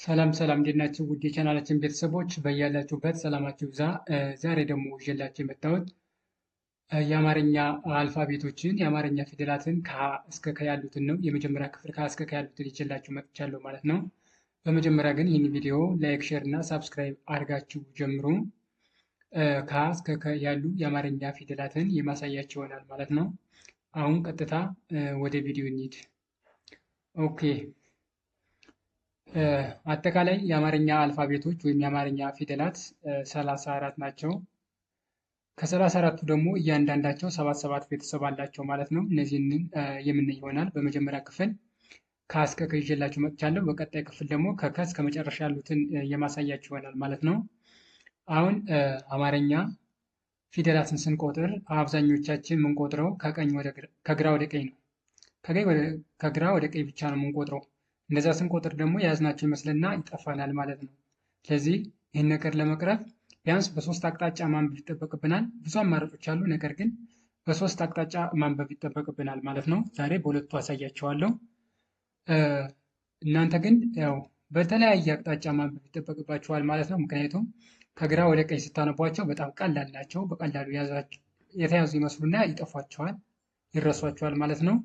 ሰላም ሰላም እንዴት ናችሁ? ውድ የቻናላችን ቤተሰቦች በያላችሁበት ሰላማችሁ ይብዛ። ዛሬ ደግሞ ይዤላችሁ የመጣሁት የአማርኛ አልፋቤቶችን የአማርኛ ፊደላትን ከሀ እስከ ከ ያሉትን ነው። የመጀመሪያ ክፍል ከሀ እስከ ከ ያሉትን ይዤላችሁ መጥቻለሁ ማለት ነው። በመጀመሪያ ግን ይህን ቪዲዮ ላይክ፣ ሼር እና ሳብስክራይብ አድርጋችሁ ጀምሩ። ከሀ እስከ ከ ያሉ የአማርኛ ፊደላትን የማሳያችሁ ይሆናል ማለት ነው። አሁን ቀጥታ ወደ ቪዲዮ እንሂድ። ኦኬ አጠቃላይ የአማርኛ አልፋቤቶች ወይም የአማርኛ ፊደላት 34 ናቸው። ከ34ቱ ደግሞ እያንዳንዳቸው ሰባት ሰባት ቤተሰብ አላቸው ማለት ነው። እነዚህን የምናይ ይሆናል። በመጀመሪያ ክፍል ከ እስከ ከ ይዤላችሁ መጥቻለሁ። በቀጣይ ክፍል ደግሞ ከከ እስከ መጨረሻ ያሉትን የማሳያችሁ ይሆናል ማለት ነው። አሁን አማርኛ ፊደላትን ስንቆጥር አብዛኞቻችን የምንቆጥረው ከግራ ወደ ቀኝ ነው። ከግራ ወደ ቀኝ ብቻ ነው የምንቆጥረው። እንደዛ ስንቆጥር ደግሞ የያዝናቸው ይመስልና ይጠፋናል ማለት ነው። ስለዚህ ይህን ነገር ለመቅረፍ ቢያንስ በሶስት አቅጣጫ ማንበብ ይጠበቅብናል። ብዙ አማራጮች አሉ፣ ነገር ግን በሶስት አቅጣጫ ማንበብ ይጠበቅብናል ማለት ነው። ዛሬ በሁለቱ አሳያቸዋለሁ። እናንተ ግን ያው በተለያየ አቅጣጫ ማንበብ ይጠበቅባቸዋል ማለት ነው። ምክንያቱም ከግራ ወደ ቀኝ ስታነቧቸው በጣም ቀላል ናቸው። በቀላሉ የተያዙ ይመስሉና ይጠፏቸዋል፣ ይረሷቸዋል ማለት ነው።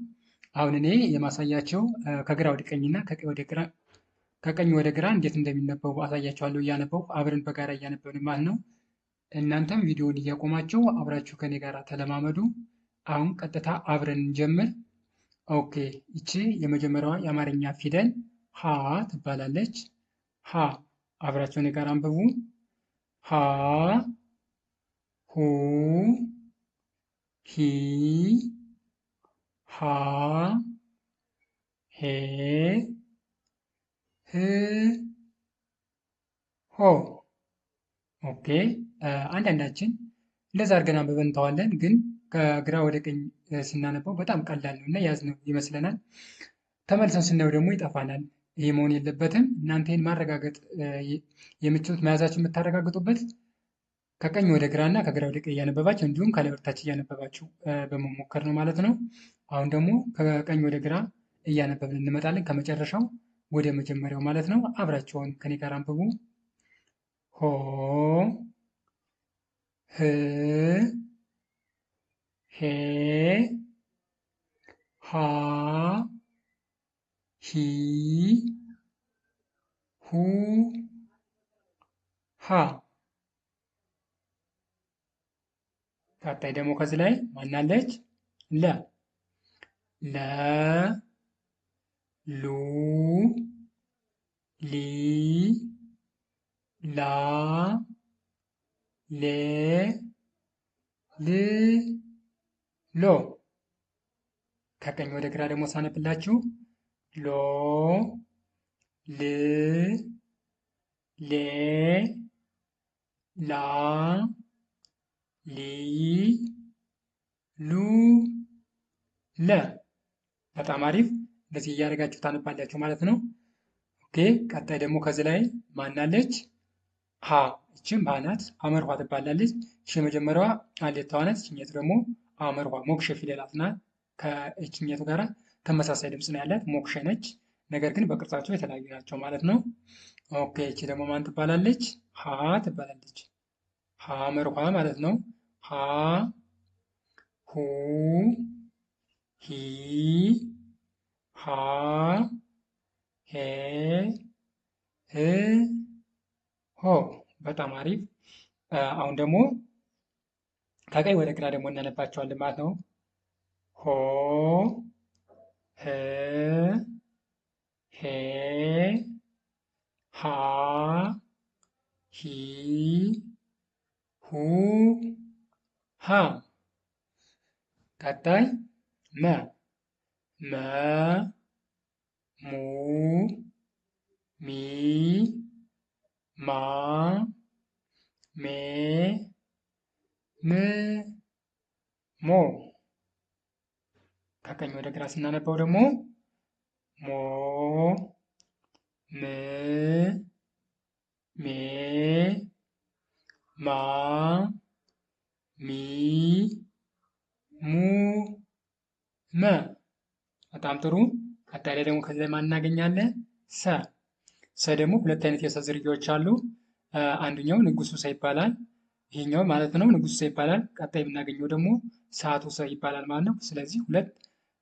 አሁን እኔ የማሳያቸው ከግራ ወደ ቀኝ እና ከቀኝ ወደ ግራ እንዴት እንደሚነበቡ አሳያቸዋለሁ። እያነበቡ አብረን በጋራ እያነበብን ማለት ነው። እናንተም ቪዲዮውን እያቆማችሁ አብራችሁ ከኔ ጋር ተለማመዱ። አሁን ቀጥታ አብረን እንጀምር። ኦኬ፣ ይቺ የመጀመሪያዋ የአማርኛ ፊደል ሀ ትባላለች። ሀ አብራችሁ እኔ ጋር አንብቡ። ሀ ሁ ሂ ሃ ሄ ህ ሆ። ኦኬ አንዳንዳችን እንደዛ አድርገን አንብበን እንተዋለን፣ ግን ከግራ ወደ ቀኝ ስናነበው በጣም ቀላል ነው እና ያዝነው ይመስለናል። ተመልሰን ስናየው ደግሞ ይጠፋናል። ይህ መሆን የለበትም። እናንተ ይህን ማረጋገጥ የምትችሉት መያዛችሁ የምታረጋግጡበት ከቀኝ ወደ ግራ እና ከግራ ወደ ቀኝ እያነበባችሁ እንዲሁም ከላይ ወደ ታች እያነበባችሁ በመሞከር ነው ማለት ነው። አሁን ደግሞ ከቀኝ ወደ ግራ እያነበብን እንመጣለን፣ ከመጨረሻው ወደ መጀመሪያው ማለት ነው። አብራችሁን ከኔ ጋር አንብቡ። ሆ ህ ሄ ሃ ሂ ሁ ሃ። ቀጣይ ደግሞ ከዚህ ላይ ማናለች? ለ ለ ሉ ሊ ላ ሌ ል ሎ። ከቀኝ ወደ ግራ ደግሞ ሳነብላችሁ ሎ ል ሌ ላ ሊ ሉ ለ። በጣም አሪፍ። እንደዚህ እያደረጋችሁ ታነባላችሁ ማለት ነው። ኦኬ ቀጣይ ደግሞ ከዚህ ላይ ማናለች? ሀ። ይችም ሀ ናት። አመርኋ ትባላለች። እሺ የመጀመሪያዋ አሌታዋ ናት። እችኛቱ ደግሞ አመርኋ ሞክሸ ፊደላት ናት። ከእችኛቱ ጋር ተመሳሳይ ድምፅ ነው ያላት፣ ሞክሸ ነች። ነገር ግን በቅርጻቸው የተለያዩ ናቸው ማለት ነው። ኦኬ እቺ ደግሞ ማን ትባላለች? ሀ ትባላለች። ሀ አመርኋ ማለት ነው። ሀ ሁ ሂ ሃ ሄ ህ ሆ። በጣም አሪፍ። አሁን ደግሞ ከቀኝ ወደ ግራ ደግሞ እናነባቸዋለን ማለት ነው። ሆ ህ ሄ ሃ ሂ ሁ ሃ። ቀጣይ መ መ ሙ ሚ ማ ሜ ም ሞ። ከቀኝ ወደ ግራ ስናነባው ደግሞ ሞ ም ሜ ማ ሚ ሙ መ። በጣም ጥሩ። ቀጣይ ላይ ደግሞ ከዚህ ላይ ማን እናገኛለን? ሰ። ሰ ደግሞ ሁለት አይነት የሰ ዝርያዎች አሉ። አንደኛው ንጉሱ ሰ ይባላል። ይሄኛው ማለት ነው ንጉሱ ሰ ይባላል። ቀጣይ የምናገኘው ደግሞ ሰዓቱ ሰ ይባላል ማለት ነው። ስለዚህ ሁለት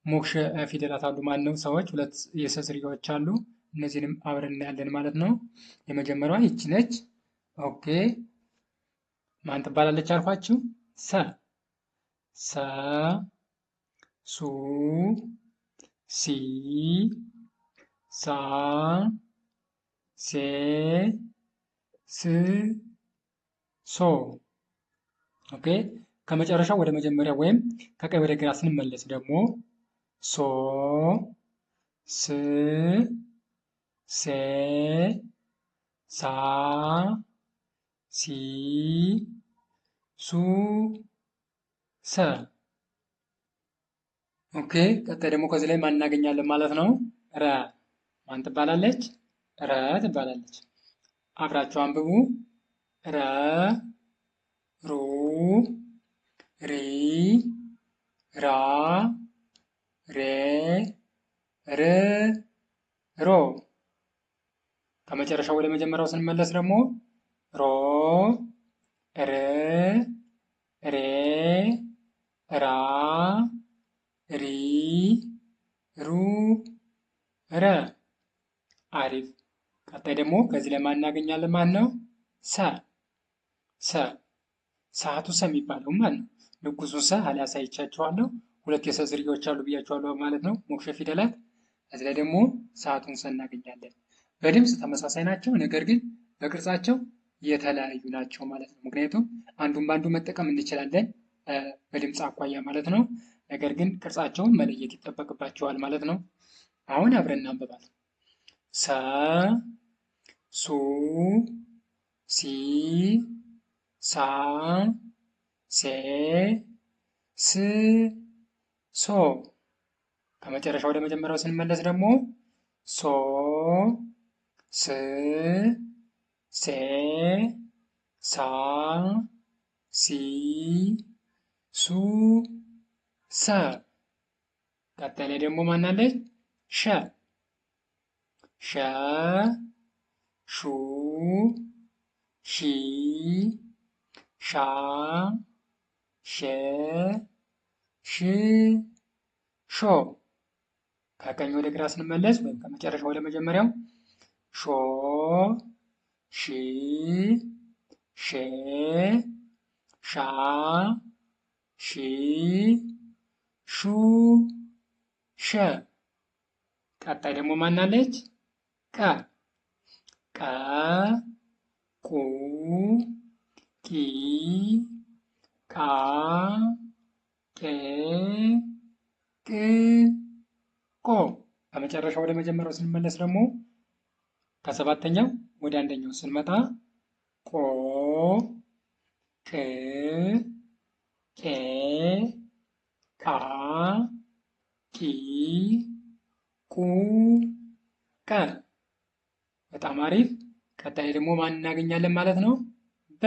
ሞክሸ ፊደላት አሉ ማለት ነው። ሰዎች ሁለት የሰ ዝርያዎች አሉ። እነዚህንም አብረን እናያለን ማለት ነው። የመጀመሪያዋ ይቺ ነች። ኦኬ ማን ትባላለች አልኳችሁ? ሰ ሰ ሱ ሲ ሳ ሴ ስ ሶ። ኦኬ ከመጨረሻው ወደ መጀመሪያ ወይም ከቀኝ ወደ ግራ ስንመለስ ደግሞ ሶ ስ ሴ ሳ ሲ ሱ ሰ። ኦኬ ቀጣይ ደግሞ ከዚህ ላይ ማን እናገኛለን ማለት ነው? ረ ማን ትባላለች? ረ ትባላለች። አብራችሁ አንብቡ። ረ ሩ ሪ ራ ሬ ር ሮ። ከመጨረሻው ወደ መጀመሪያው ስንመለስ ደግሞ ሮ ር ሬ ራ ሪ ሩ ረ። አሪፍ። ቀጣይ ደግሞ ከዚህ ላይ ማን እናገኛለን ማለት ነው? ሰ ሰ ሰዓቱ ሰ የሚባለው ማለት ነው። ንጉሱ ሰ ሀላ አሳይቻችኋለሁ። ሁለት የሰ ዝርያዎች አሉ ብያችኋለሁ ማለት ነው። ሞክሸ ፊደላት። እዚህ ላይ ደግሞ ሰዓቱን ሰ እናገኛለን። በድምፅ ተመሳሳይ ናቸው፣ ነገር ግን በቅርጻቸው የተለያዩ ናቸው ማለት ነው። ምክንያቱም አንዱን በአንዱ መጠቀም እንችላለን በድምፅ አኳያ ማለት ነው። ነገር ግን ቅርጻቸውን መለየት ይጠበቅባቸዋል ማለት ነው። አሁን አብረን እናንብባለን። ሰ ሱ ሲ ሳ ሴ ስ ሶ። ከመጨረሻ ወደ መጀመሪያው ስንመለስ ደግሞ ሶ ስ ሴ ሳ ሲ ሱ ሰ። ቀጣይ ላይ ደግሞ ማናለች? ሸ ሸ ሹ ሺ ሻ ሼ ሽ ሾ። ከቀኝ ወደ ግራ ስንመለስ ወይም ከመጨረሻ ወደ መጀመሪያው ሾ ሺ ሼ ሻ ሺ ሹ ሸ። ቀጣይ ደግሞ ማናለች? ቀ ቀ ቁ ቂ ቃ ቄ ቅ ቆ። ከመጨረሻ ወደ መጀመሪያው ስንመለስ ደግሞ ከሰባተኛው ወደ አንደኛው ስንመጣ ቆ ቅ ቄ ቃ ቂ ቁ ቀ። በጣም አሪፍ። ቀጣይ ደግሞ ማን እናገኛለን ማለት ነው? በ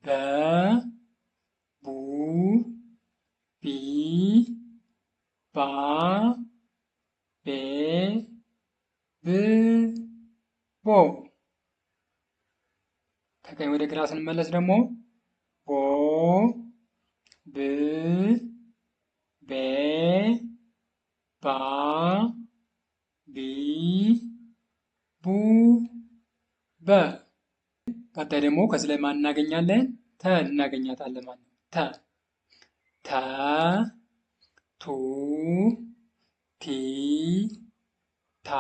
በ ቡ ቢ ባ ቤ ብ ቦ። ከቀኝ ወደ ግራ ስንመለስ ደግሞ ቦ ብ ቤ ባ ቢ ቡ በ። ቀጣይ ደግሞ ከዚህ ላይ ማን እናገኛለን? ተ እናገኛታለን ማለት ነው። ተ ተ ቱ ቲ ታ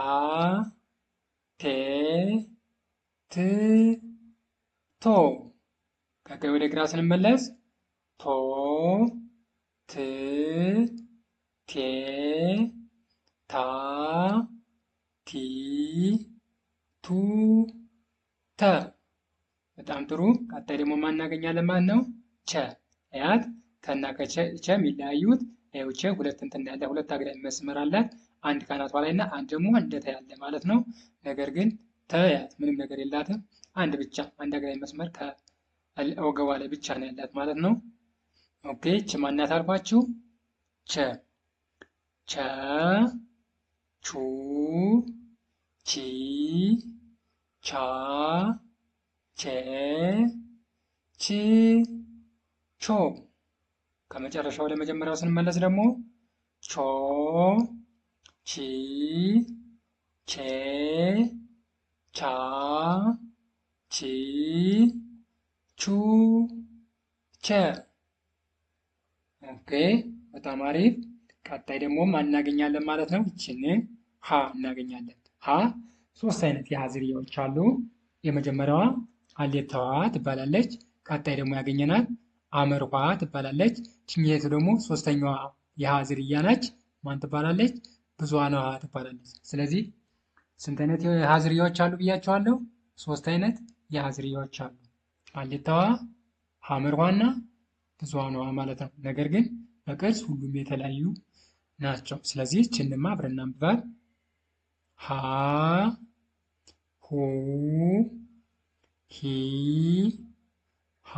ቴ ት ቶ። ከቀኝ ወደ ግራ ስንመለስ ቶ ት ቴ ታ ቲ ቱ ተ። በጣም ጥሩ። ቀጣይ ደግሞ ማን እናገኛለን ማለት ነው? ቸ። አያት ከና ከቸ የሚለያዩት ቸ ሁለት እንትን ያለ ሁለት አግዳሚ መስመር አላት። አንድ ካናቷ ላይ እና አንድ ደግሞ እንደተ ያለ ማለት ነው። ነገር ግን ተያት ምንም ነገር የላትም። አንድ ብቻ አንድ አግዳሚ መስመር ከወገቧ ላይ ብቻ ነው ያላት ማለት ነው። ኦኬ ች ማናት አልኳችሁ? ቸ ቸ ቹ ቺ ቻ ቼ ቺ ቾ። ከመጨረሻው ወደ መጀመሪያው ስንመለስ ደግሞ ቾ ቺ ቼ ቻ ቺ ቹ ቸ። ኦኬ በጣም አሪፍ። ቀጣይ ደግሞ ማን እናገኛለን ማለት ነው? ይችን ሀ እናገኛለን። ሀ ሶስት አይነት የሀ ዝርያዎች አሉ። የመጀመሪያዋ ሀሌታዋ ትባላለች። ቀጣይ ደግሞ ያገኘናት አመርኋ ትባላለች። ችኛይቱ ደግሞ ሶስተኛዋ የሀ ዝርያ ናች። ማን ትባላለች? ብዙኃን ሀ ትባላለች። ስለዚህ ስንት አይነት የሀ ዝርያዎች አሉ ብያቸዋለሁ? ሶስት አይነት የሀ ዝርያዎች አሉ። ሀሌታዋ፣ ሐመርኋና ብዙኃን ሀ ማለት ነው። ነገር ግን በቅርጽ ሁሉም የተለያዩ ናቸው። ስለዚህ ይህችንማ አብረን እናንብባት። ሀ ሁ ሂ ሃ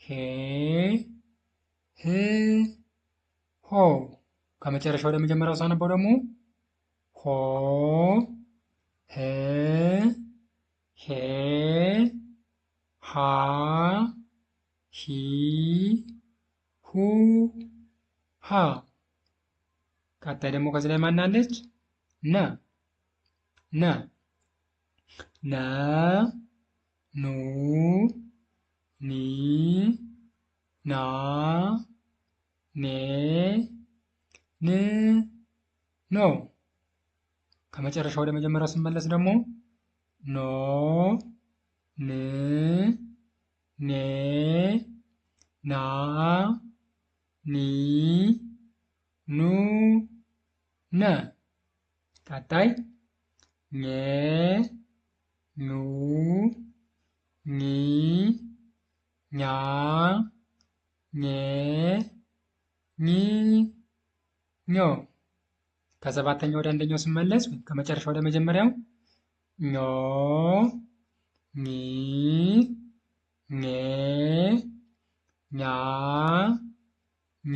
ሄ ህ ሆ። ከመጨረሻው ወደ መጀመሪያው ሳነበው ደግሞ ሆ ህ ሄ ሃ ሂ ሁ ሃ። ቀጣይ ደግሞ ከዚህ ላይ ማናለች? ነ ነ ነ ኑ ኒ ና ኔ ን ኖ። ከመጨረሻው ወደ መጀመሪያው ስንመለስ ደግሞ ኖ ን ኔ ና ኒ ኑ ነ። ቀጣይ ኘ ኙ ኚ ኛ ኘ ኚ ኞ። ከሰባተኛው ወደ አንደኛው ስመለስ ከመጨረሻው ወደ መጀመሪያው ኞ ኚ ኜ ኛ ኚ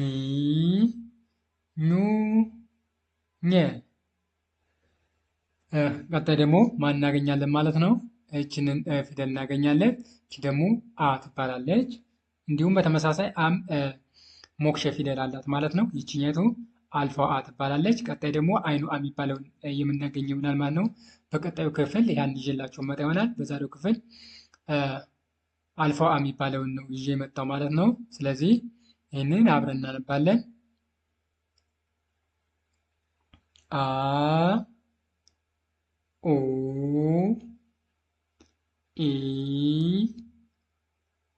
ኙ ኘ። ቀጣይ ደግሞ ማን እናገኛለን ማለት ነው? ይችንን ፊደል እናገኛለን። ይቺ ደግሞ አ ትባላለች። እንዲሁም በተመሳሳይ አም ሞክሸ ፊደል አላት ማለት ነው። ይችኛቱ አልፋ አ ትባላለች። ቀጣይ ደግሞ አይኑ አ የሚባለውን የምናገኘው ይሆናል ማለት ነው። በቀጣዩ ክፍል ያን ይዤላችሁ መጣ ይሆናል። በዛሬው ክፍል አልፋ አ የሚባለውን ነው ይዤ የመጣው ማለት ነው። ስለዚህ ይህንን አብረን እናነባለን። አ ኡ ኢ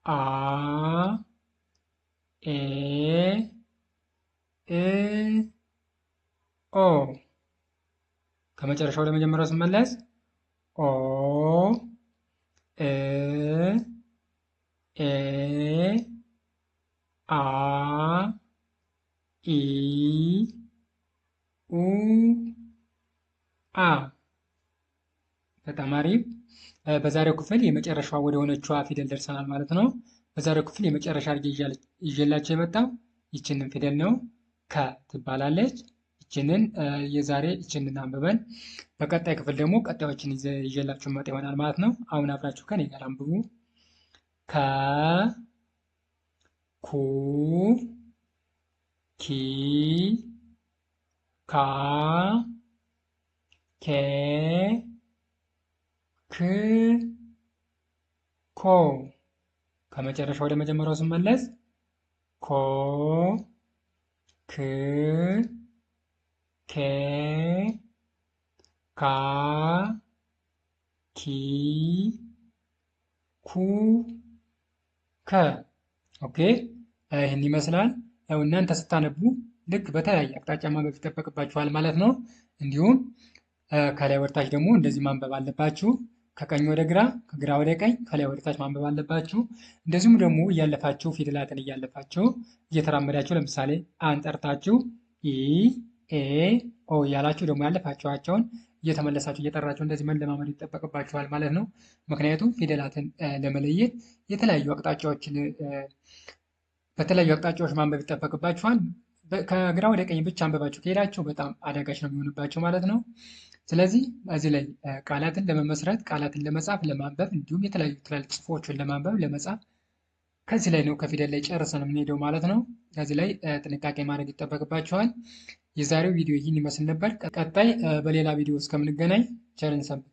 አ ኤ እ ኦ። ከመጨረሻው ወደ መጀመሪያው ስመለስ ኦ እ ኤ አ ኢ ኡ አ። በጣም አሪፍ። በዛሬው ክፍል የመጨረሻዋ ወደ ሆነችዋ ፊደል ደርሰናል ማለት ነው። በዛሬው ክፍል የመጨረሻ ይዤላቸው የመጣው ይችንን ፊደል ነው። ከ ትባላለች። ይችንን የዛሬ ይችንን አንብበን በቀጣይ ክፍል ደግሞ ቀጣዮችን ይዤላችሁ መጣ ይሆናል ማለት ነው። አሁን አብራችሁ ከኔ ጋር አንብቡ። ከ ኩ ኪ ካ ኬ ክ ኮ። ከመጨረሻው ወደ መጀመሪያው ስመለስ ኮ ክ ኬ ካ ኪ ኩ ከ። ኦኬ ይህን ይመስላል። ያው እናንተ ስታነቡ ልክ በተለያየ አቅጣጫ ማንበብ ይጠበቅባችኋል ማለት ነው። እንዲሁም ከላይ ወደታች ደግሞ እንደዚህ ማንበብ አለባችሁ። ከቀኝ ወደ ግራ፣ ከግራ ወደ ቀኝ፣ ከላይ ወደ ታች ማንበብ አለባችሁ። እንደዚሁም ደግሞ እያለፋችሁ ፊደላትን እያለፋችሁ እየተራመዳችሁ ለምሳሌ አንጠርታችሁ ኢ ኤ ኦ እያላችሁ ደግሞ ያለፋችኋቸውን እየተመለሳችሁ እየጠራችሁ እንደዚህ መለማመድ ይጠበቅባችኋል ማለት ነው። ምክንያቱም ፊደላትን ለመለየት የተለያዩ አቅጣጫዎችን በተለያዩ አቅጣጫዎች ማንበብ ይጠበቅባችኋል። ከግራ ወደ ቀኝ ብቻ አንበባችሁ ከሄዳችሁ በጣም አዳጋች ነው የሚሆንባችሁ ማለት ነው። ስለዚህ እዚህ ላይ ቃላትን ለመመስረት፣ ቃላትን ለመጻፍ፣ ለማንበብ እንዲሁም የተለያዩ ትላልቅ ጽሑፎችን ለማንበብ ለመጻፍ ከዚህ ላይ ነው ከፊደል ላይ ጨርሰን የምንሄደው ማለት ነው። ከዚህ ላይ ጥንቃቄ ማድረግ ይጠበቅባቸዋል። የዛሬው ቪዲዮ ይህን ይመስል ነበር። ቀጣይ በሌላ ቪዲዮ እስከምንገናኝ ቸርን ሰንብት።